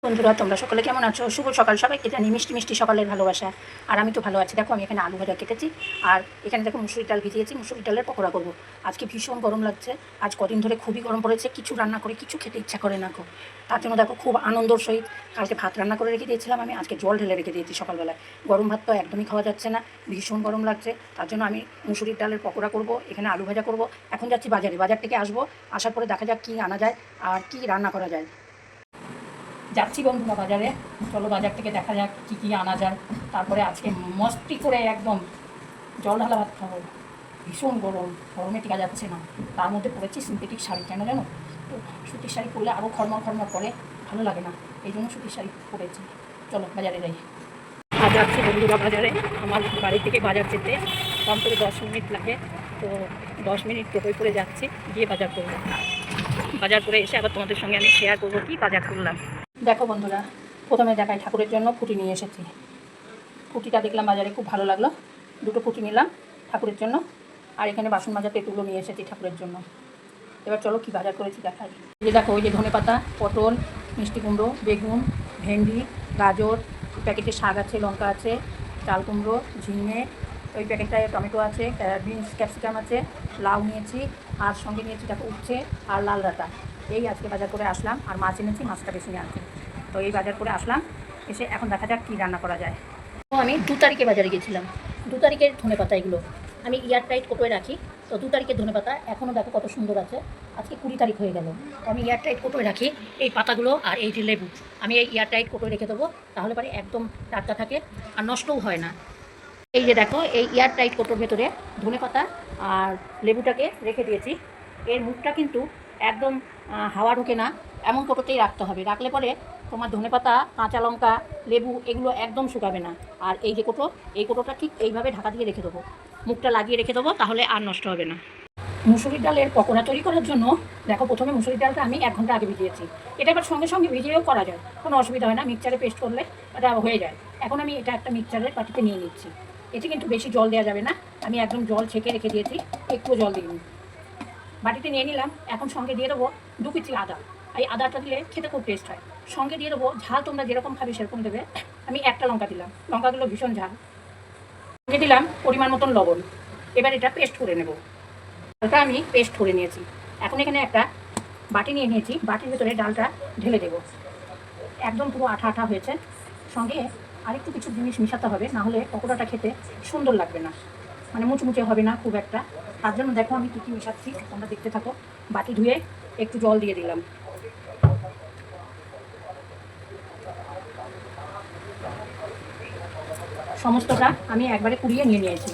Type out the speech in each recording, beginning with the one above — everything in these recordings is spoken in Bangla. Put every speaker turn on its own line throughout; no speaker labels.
বন্ধুরা, তোমরা সকলে কেমন আছো? শুভ সকাল সবাইকে জানি মিষ্টি মিষ্টি সকালের ভালোবাসা। আর আমি তো ভালো আছি। দেখো, আমি এখানে আলু ভাজা কেটেছি, আর এখানে দেখো মুসুরি ডাল ভিজিয়েছি। মুসুরি ডালের পকোড়া করবো। আজকে ভীষণ গরম লাগছে। আজ কদিন ধরে খুবই গরম পড়েছে, কিছু রান্না করে কিছু খেতে ইচ্ছা করে না গো। তার জন্য দেখো খুব আনন্দর সহিত কালকে ভাত রান্না করে রেখে দিয়েছিলাম, আমি আজকে জল ঢেলে রেখে দিয়েছি সকালবেলায়। গরম ভাত তো একদমই খাওয়া যাচ্ছে না, ভীষণ গরম লাগছে। তার জন্য আমি মুসুরির ডালের পকোড়া করব, এখানে আলু ভাজা করব। এখন যাচ্ছি বাজারে, বাজার থেকে আসবো, আসার পরে দেখা যাক কী আনা যায় আর কী রান্না করা যায়। যাচ্ছি বন্ধুরা বাজারে, চলো বাজার থেকে দেখা যাক কী কী আনা যায়। তারপরে আজকে মস্তি করে একদম জল ঢালা ভাত খাবো। ভীষণ গরম, গরমে টিকা যাচ্ছে না। তার মধ্যে পরেছি সিনথেটিক শাড়ি, কেন জানো তো? সুতির শাড়ি পরলে আরও খরমর খরমর করে, ভালো লাগে না, এই জন্য সুতির শাড়ি পরেছি। চলো বাজারে যাই। আজ যাচ্ছি বন্ধুরা বাজারে। আমার বাড়ি থেকে বাজার যেতে কম করে 10 মিনিট লাগে, তো 10 মিনিট টোটোয় করে যাচ্ছি, গিয়ে বাজার করবো। বাজার করে এসে আবার তোমাদের সঙ্গে আমি শেয়ার করবো কি বাজার করলাম। দেখো বন্ধুরা, প্রথমে দেখাই, ঠাকুরের জন্য পুঁটি নিয়ে এসেছি। পুঁটিটা দেখলাম বাজারে, খুব ভালো লাগলো, দুটো পুঁটি নিলাম ঠাকুরের জন্য। আর এখানে বাসন মাজার তেঁতুলো নিয়ে এসেছি ঠাকুরের জন্য। এবার চলো কি বাজার করেছি দেখাই। এই যে দেখো, ওই যে ধনেপাতা, পটল, মিষ্টি কুমড়ো, বেগুন, ভেন্ডি, গাজর, প্যাকেটে শাক আছে, লঙ্কা আছে, চাল কুমড়ো, ঝিঙে, ওই প্যাকেটটায় টমেটো আছে, বিনস ক্যাপসিকাম আছে, লাউ নিয়েছি, আর সঙ্গে নিয়েছি দেখো উচ্ছে আর লাল ডাঁটা। এই আজকে বাজার করে আসলাম। আর মাছ এনেছি, মাছটা বেশি নিয়ে আছে। তো এই বাজার করে আসলাম, এসে এখন দেখা যাক কী রান্না করা যায়। তো আমি 2 তারিখে বাজারে গেছিলাম। 2 তারিখের ধনেপাতা এগুলো আমি এয়ারটাইট কোটোয় রাখি। তো 2 তারিখের ধনেপাতা এখনও দেখো কত সুন্দর আছে। আজকে 20 তারিখ হয়ে গেল, তো আমি এয়ারটাইট কোটোয় রাখি এই পাতাগুলো। আর এই যে লেবু, আমি এই এয়ারটাইট কোটোয় রেখে দেবো, তাহলে পরে একদম টাটকা থাকে আর নষ্টও হয় না। এই যে দেখো, এই এয়ারটাইট কোটোর ভেতরে ধনেপাতা আর লেবুটাকে রেখে দিয়েছি। এর মুখটা কিন্তু একদম হাওয়া ঢোকে না, এমন কোটোতেই রাখতে হবে। রাখলে পরে তোমার ধনেপাতা, কাঁচা লঙ্কা, লেবু এগুলো একদম শুকাবে না। আর এই যে কোটো, এই কোটোটা ঠিক এইভাবে ঢাকা দিয়ে রেখে দেবো, মুখটা লাগিয়ে রেখে দেবো, তাহলে আর নষ্ট হবে না। মুসুরির ডালের পকোড়া তৈরি করার জন্য দেখো, প্রথমে মুসুরির ডালটা আমি 1 ঘন্টা আগে ভিজিয়েছি। এটা এবার সঙ্গে সঙ্গে ভিজিয়েও করা যায়, কোনো অসুবিধা হয় না, মিক্সচারে পেস্ট করলে এটা হয়ে যায়। এখন আমি এটা একটা মিক্সচারের বাটিতে নিয়ে নিচ্ছি। এতে কিন্তু বেশি জল দেওয়া যাবে না, আমি একদম জল ছেঁকে রেখে দিয়েছি, একটুও জল দিইনি। বাটিতে নিয়ে নিলাম। এখন সঙ্গে দিয়ে দেবো 2 কুচি আদা। এই আদাটা দিলে খেতে খুব টেস্ট হয়। সঙ্গে দিয়ে দেবো ঝাল, তোমরা যেরকম খাবে সেরকম দেবে। আমি একটা লঙ্কা দিলাম, লঙ্কাগুলো ভীষণ ঝাল। সঙ্গে দিলাম পরিমাণ মতন লবণ। এবার এটা পেস্ট করে নেব। ওটা আমি পেস্ট করে নিয়েছি। এখন এখানে একটা বাটি নিয়ে নিয়েছি, বাটির ভেতরে ডালটা ঢেলে দেবো। একদম পুরো আঠা আঠা হয়েছে। সঙ্গে আরেকটু কিছু জিনিস মেশাতে হবে, না হলে পকোড়াটা খেতে সুন্দর লাগবে না, মানে মুচমুচে হবে না খুব একটা। তার জন্য দেখো আমি কী কী মেশাচ্ছি, তোমরা দেখতে থাকো। বাটি ধুয়ে একটু জল দিয়ে দিলাম। সমস্তটা আমি একবারে কুড়িয়ে নিয়ে নিয়েছি।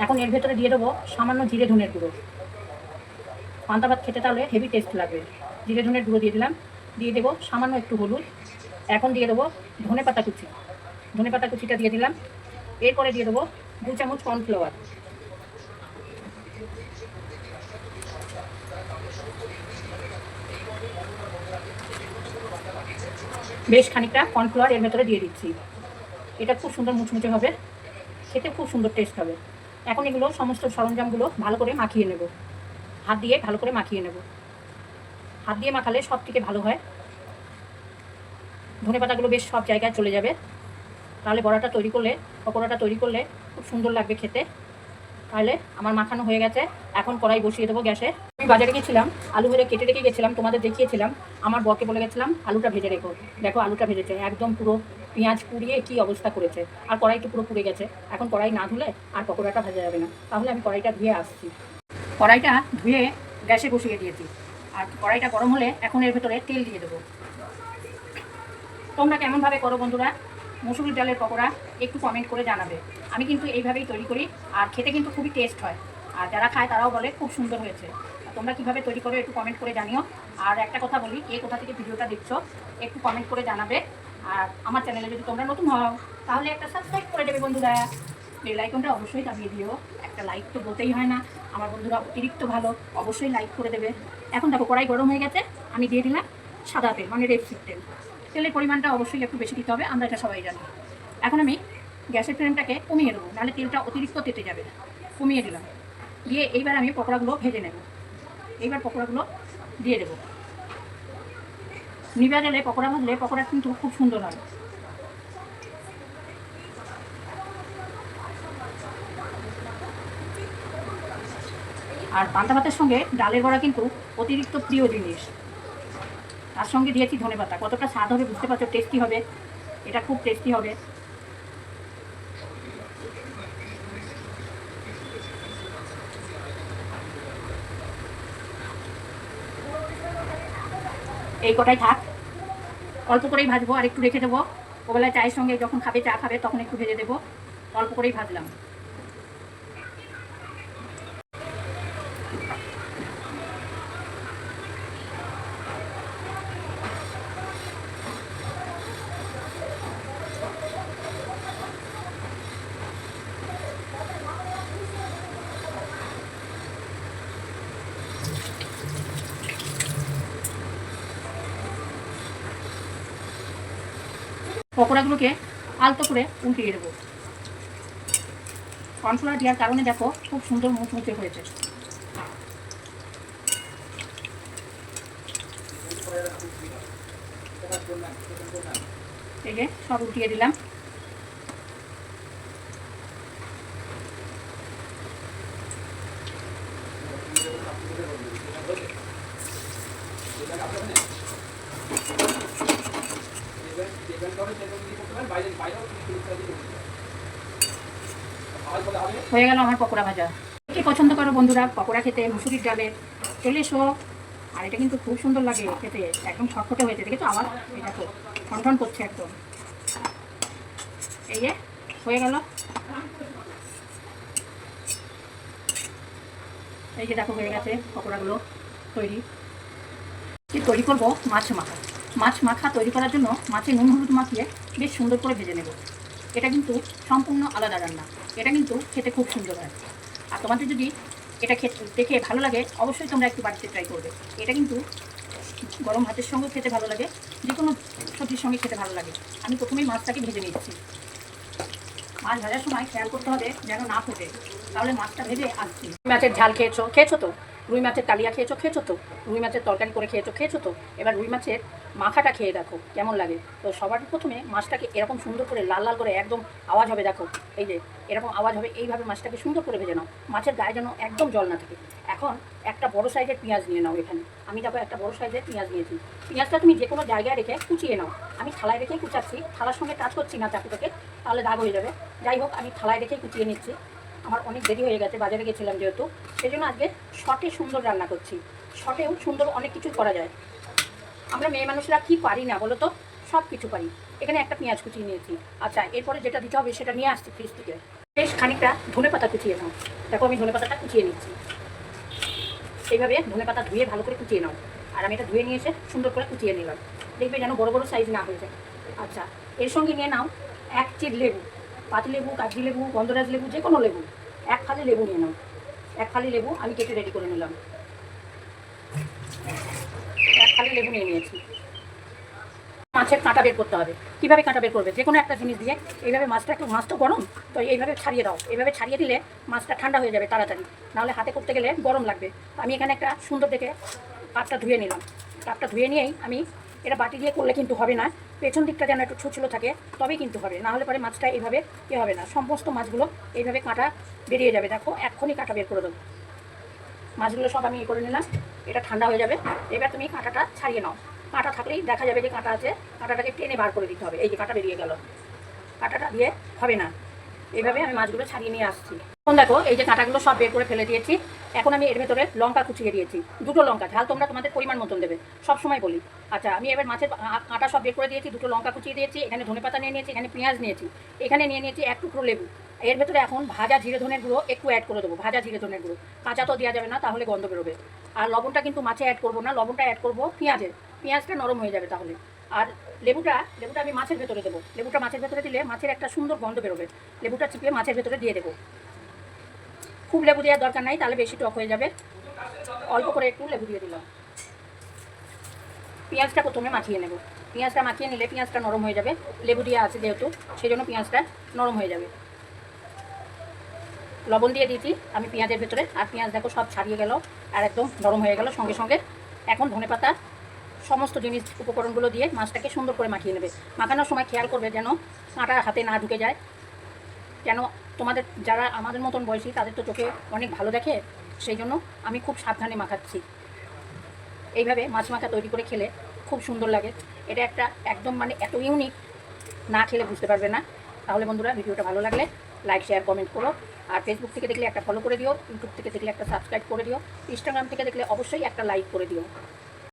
এখন এর ভেতরে দিয়ে দেবো সামান্য জিরে ধনের গুঁড়ো। পান্তা ভাত খেতে তাহলে হেভি টেস্ট লাগবে। জিরে ধনের গুঁড়ো দিয়ে দিলাম। দিয়ে দেবো সামান্য একটু হলুদ। এখন দিয়ে দেবো ধনেপাতা কুচি, ধনেপাতা কুচিটা দিয়ে দিলাম। এরপরে দিয়ে দেবো 2 চামচ কর্নফ্লাওয়ার। বেশ খানিকটা কর্নফ্লাওয়ার এর ভেতরে দিয়ে দিচ্ছি। এটা খুব সুন্দর মুচমুচে হবে, খেতে খুব সুন্দর টেস্ট হবে। এখন এগুলো সমস্ত সরঞ্জামগুলো ভালো করে মাখিয়ে নেব, হাত দিয়ে ভালো করে মাখিয়ে নেব। হাত দিয়ে মাখালে সব থেকে ভালো হয়, ধনেপাতাগুলো বেশ সব জায়গায় চলে যাবে। তাহলে বড়াটা তৈরি করলে, পকোড়াটা তৈরি করলে খুব সুন্দর লাগবে খেতে। তাহলে আমার মাখানো হয়ে গেছে, এখন কড়াই বসিয়ে দেবো গ্যাসে। আমি বাজারে গেছিলাম, আলু ভেজে কেটে রেখে গেছিলাম, তোমাদের দেখিয়েছিলাম। আমার বরকে বলে গেছিলাম আলুটা ভেজে রেখো। দেখো আলুটা ভেজেছে, একদম পুরো পেঁয়াজ পুড়িয়ে কি অবস্থা করেছে। আর কড়াইটা পুরো পুড়ে গেছে। এখন কড়াই না ধুলে আর পকোড়াটা ভাজা যাবে না। তাহলে আমি কড়াইটা ধুয়ে আসছি। কড়াইটা ধুয়ে গ্যাসে বসিয়ে দিয়েছি। আর কড়াইটা গরম হলে এখন এর ভেতরে তেল দিয়ে দেবো। তোমরা কেমনভাবে করো বন্ধুরা মুসুরির ডালের পকোড়া, একটু কমেন্ট করে জানাবে। আমি কিন্তু এইভাবেই তৈরি করি, আর খেতে কিন্তু খুবই টেস্ট হয়। আর যারা খায় তারাও বলে খুব সুন্দর হয়েছে। তোমরা কীভাবে তৈরি করো একটু কমেন্ট করে জানিও। আর একটা কথা বলি, কে কোথা থেকে ভিডিওটা দেখছো একটু কমেন্ট করে জানাবে। আর আমার চ্যানেলে যদি তোমরা নতুন হও তাহলে একটা সাবস্ক্রাইব করে দেবে বন্ধুরা। বেল আইকনটা অবশ্যই দাবিয়ে দিও। একটা লাইক তো বলতেই হয় না, আমার বন্ধুরা অতিরিক্ত ভালো, অবশ্যই লাইক করে দেবে। এখন দেখো কড়াই গরম হয়ে গেছে, আমি দিয়ে দিলাম সাদা তেল, মানে রেডসিড তেল। তেলের পরিমাণটা অবশ্যই একটু বেশি দিতে হবে, আমরা এটা সবাই জানি। এখন আমি গ্যাসের ফ্লেমটাকে কমিয়ে দেবো, নাহলে তেলটা অতিরিক্ত তেতে যাবে। কমিয়ে দিলাম। দিয়ে এইবার আমি পকোড়াগুলো ভেজে নেব। এইবার পকোড়াগুলো দিয়ে দেবো। নিভা গেলে পকোড়া ভাজলে পকোড়া কিন্তু খুব সুন্দর হয়। আর পান্তা ভাতের সঙ্গে ডালের বড়া কিন্তু অতিরিক্ত প্রিয় জিনিস। তার সঙ্গে দিয়েছি ধনেপাতা, কতটা স্বাদ হবে বুঝতে পারছো, টেস্টি হবে, এটা খুব টেস্টি হবে। এই কটাই থাক, অল্প করেই ভাজবো, আর একটু রেখে দেবো, ওবেলায় চায়ের সঙ্গে যখন খাবে, চা খাবে, তখন একটু ভেজে দেবো। অল্প করেই ভাজলাম। পকোড়াগুলোকে আলতো করে উল্টিয়ে দেবো। কর্নফ্লাওয়ার দেওয়ার কারণে দেখো খুব সুন্দর মুচমুচে হয়েছে। এই যে সব উল্টিয়ে দিলাম। হয়ে গেল আমার পকোড়া ভাজা। কে পছন্দ করো বন্ধুরা পকোড়া খেতে মুসুরির ডালের, চলে এসো। আর এটা কিন্তু খুব সুন্দর লাগে খেতে, একদম ছটফটে হয়েছে, দেখেছো আবার এটা তো ঠনঠন করছে একদম। এই যে হয়ে গেল, এই যে দেখো হয়ে গেছে পকোড়াগুলো তৈরি। তৈরি করবো মাছ মাখা। মাছ মাখা তৈরি করার জন্য মাছে নুন হলুদ মাখিয়ে বেশ সুন্দর করে ভেজে নেব। এটা কিন্তু সম্পূর্ণ আলাদা রান্না, এটা কিন্তু খেতে খুব সুন্দর হয়। আর তোমাদের যদি এটা খেতে দেখে ভালো লাগে অবশ্যই তোমরা একটু বাড়িতে ট্রাই করবে। এটা কিন্তু গরম ভাতের সঙ্গেও খেতে ভালো লাগে, যে কোনো সবজির সঙ্গে খেতে ভালো লাগে। আমি প্রথমেই মাছটাকে ভেজে নিচ্ছি। মাছ ভাজার সময় খেয়াল করতে হবে যেন না ফোটে, তাহলে মাছটা ভেজে আসছি। মাছের ঝাল খেয়েছো তো, রুই মাছের কালিয়া খেয়েছো তো, রুই মাছের তরকারি করে খেয়েছো তো। এবার রুই মাছের মাখাটা খেয়ে দেখো কেমন লাগে। তো সবার প্রথমে মাছটাকে এরকম সুন্দর করে লাল লাল করে একদম আওয়াজ হবে, দেখো এই যে এরকম আওয়াজ হবে, এইভাবে মাছটাকে সুন্দর করে ভেজে নাও। মাছের গায়ে যেন একদম জল না থাকে। এখন একটা বড় সাইজের পেঁয়াজ নিয়ে নাও। এখানে আমি দেখো একটা বড় সাইজের পেঁয়াজ নিয়েছি। পেঁয়াজটা তুমি যে কোনো জায়গায় রেখে কুচিয়ে নাও। আমি থালায় রেখেই কুচাচ্ছি, থালার সঙ্গে টাচ করছি না চাকুটাকে, তাহলে দাগ হয়ে যাবে। যাই হোক আমি থালায় রেখেই কুচিয়ে নিচ্ছি। আমার অনেক দেরি হয়ে গেছে, বাজারে গেছিলাম যেহেতু, সেই জন্য আজকে শর্টে সুন্দর রান্না করছি। শর্টেও সুন্দর অনেক কিছু করা যায়। আমরা মেয়ে মানুষরা কি পারি না বলো তো, সব কিছু পারি। এখানে একটা পেঁয়াজ কুচিয়ে নিয়েছি। আচ্ছা এরপরে যেটা দিতে হবে সেটা নিয়ে আসছি ফ্রিজ থেকে। বেশ খানিকটা ধনে পাতা কুচিয়ে নাও। দেখো আমি ধনে পাতাটা কুচিয়ে নিচ্ছি। এইভাবে ধনে পাতা ধুয়ে ভালো করে কুচিয়ে নাও। আর আমি এটা ধুয়ে নিয়ে এসে সুন্দর করে কুচিয়ে নিলাম, দেখবে যেন বড় বড় সাইজ না হয়ে যায়। আচ্ছা এর সঙ্গে নিয়ে নাও এক চিড় লেবু, পাতি লেবু, কাগজি লেবু, গন্ধরাজ লেবু, যে কোনো লেবু। এক ফালি লেবু নিয়ে নাও। এক ফালি লেবু আমি কেটে রেডি করে নিলাম। এক ফালি লেবু নিয়ে নিয়েছি। মাছের কাঁটা বের করতে হবে। কীভাবে কাঁটা বের করবে? যে কোনো একটা জিনিস দিয়ে এইভাবে মাছটা, একটু মাছ তো গরম, তো এইভাবে ছাড়িয়ে দাও। এইভাবে ছাড়িয়ে দিলে মাছটা ঠান্ডা হয়ে যাবে তাড়াতাড়ি, নাহলে হাতে করতে গেলে গরম লাগবে। আমি এখানে একটা সুন্দর দেখে কাপটা ধুয়ে নিলাম। কাপটা ধুয়ে নিয়েই আমি এটা বাটি দিয়ে করলে কিন্তু হবে না, পেছন দিকটা যেন একটু ছুঁচলো থাকে, তবেই কিন্তু হবে, না হলে পরে মাছটা এইভাবে হবে না। সমস্ত মাছগুলো এইভাবে কাঁটা বেরিয়ে যাবে। দেখো এক্ষুনি কাঁটা বের করে দেবো। মাছগুলো সব আমি করে নিলাম, এটা ঠান্ডা হয়ে যাবে। এবার তুমি কাঁটাটা ছাড়িয়ে নাও। কাঁটা থাকলেই দেখা যাবে যে কাঁটা আছে, কাঁটাটাকে টেনে বার করে দিতে হবে। এই যে কাঁটা বেরিয়ে গেল, কাঁটাটা দিয়ে হবে না। এইভাবে আমি মাছগুলো ছাড়িয়ে নিয়ে আসছি। এখন দেখো এই যে কাঁটাগুলো সব বের করে ফেলে দিয়েছি। এখন আমি এর ভেতরে লঙ্কা কুচিয়ে দিয়েছি, দুটো লঙ্কা। ঝাল তোমরা তোমাদের পরিমাণ মতন দেবে, সব সময় বলি। আচ্ছা আমি এবার মাছের কাঁটা সব বের করে দিয়েছি, দুটো লঙ্কা কুচিয়ে দিয়েছি, এখানে ধনেপাতা নিয়ে নিয়েছি, এখানে পেঁয়াজ নিয়েছি, এখানে নিয়ে নিয়েছি এক টুকরো লেবু। এর ভেতরে এখন ভাজা জিরে ধনের গুঁড়ো একটু অ্যাড করে দেবো। ভাজা জিরে ধনের গুঁড়ো, কাঁচা তো দেওয়া যাবে না, তাহলে গন্ধ বেরোবে। আর লবণটা কিন্তু মাছে অ্যাড করবো না, লবণটা অ্যাড করবো পেঁয়াজের। পেঁয়াজটা নরম হয়ে যাবে তাহলে। আর লেবুটা আমি মাছের ভেতরে দেবো। লেবুটা মাছের ভেতরে দিলে মাছের একটা সুন্দর গন্ধ বেরোবে। লেবুটা চিপিয়ে মাছের ভেতরে দিয়ে দেবো। খুব লেবু দেওয়ার দরকার নাই, তাহলে বেশি টক হয়ে যাবে। অল্প করে একটু লেবু দিয়ে দিলাম। পেঁয়াজটা প্রথমে মাখিয়ে নেব। পেঁয়াজটা মাখিয়ে নিলে পেঁয়াজটা নরম হয়ে যাবে, লেবু দিয়ে আছে যেহেতু, সেই জন্য পেঁয়াজটা নরম হয়ে যাবে। লবণ দিয়ে দিয়েছি আমি পেঁয়াজের ভেতরে, আর পেঁয়াজ দেখো সব ছাড়িয়ে গেল আর একদম নরম হয়ে গেল সঙ্গে সঙ্গে। এখন ধনেপাতা সমস্ত জিনিস উপকরণগুলো দিয়ে মাছটাকে সুন্দর করে মাখিয়ে নেবে। মাখানোর সময় খেয়াল করবে যেন কাঁটা হাতে না ঢুকে যায়। কেন তোমাদের যারা আমাদের মতন বয়সী তাদের তো চোখে অনেক ভালো দেখে, সেই জন্য আমি খুব সাবধানে মাখাচ্ছি। এইভাবে মাছ মাখা তৈরি করে খেলে খুব সুন্দর লাগে। এটা একটা একদম মানে এত ইউনিক, না খেলে বুঝতে পারবে না। তাহলে বন্ধুরা ভিডিওটা ভালো লাগলে লাইক শেয়ার কমেন্ট করো। আর ফেসবুক থেকে দেখলে একটা ফলো করে দিও, ইউটিউব থেকে দেখলে একটা সাবস্ক্রাইব করে দিও, ইনস্টাগ্রাম থেকে দেখলে অবশ্যই একটা লাইক করে দিও।